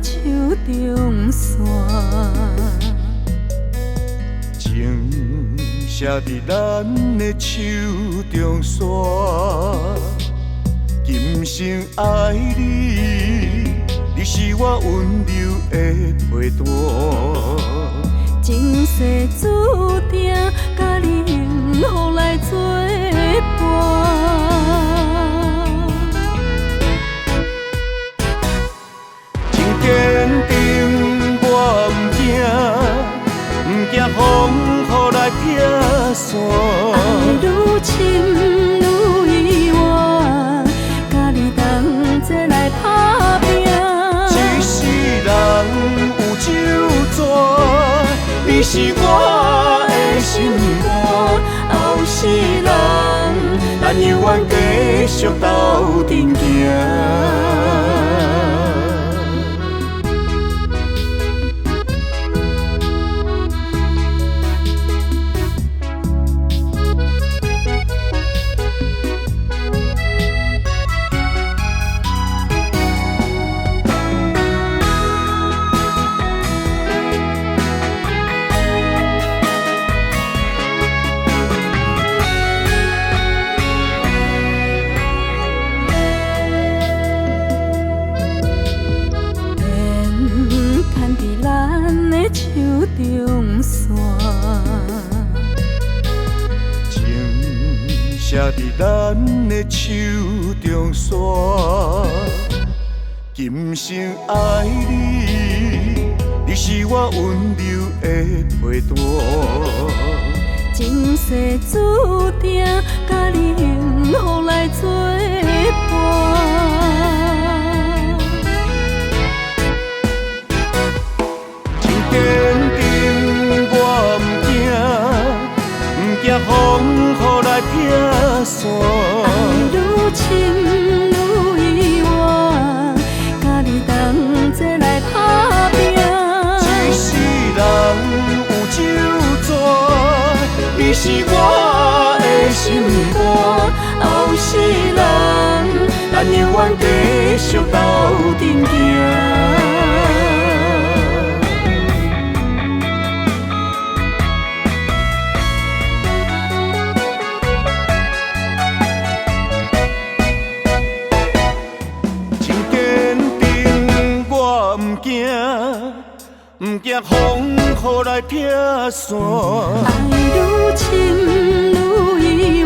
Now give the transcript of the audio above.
树中线，情写伫咱的手中线，今生爱你，你是我温柔的陪伴。前世注定，甲你幸福来作伴。真坚定，我毋惊风雨来拆散。爱愈深愈远，甲你同齐来打拼。一世人有酒泉，你是我的心肝。后世人，咱永远继续斗阵行。树中线，情写伫咱的手中线，今生爱你，你是我温柔的陪伴。前世注定，甲你幸福来作伴。坚定，我毋惊风雨来拆散。爱愈深愈远，甲你同齐来打拼。一世人有酒泉，你是我的心肝。后世人，咱永远继续斗阵行。毋惊风雨来拆散，爱愈深愈远。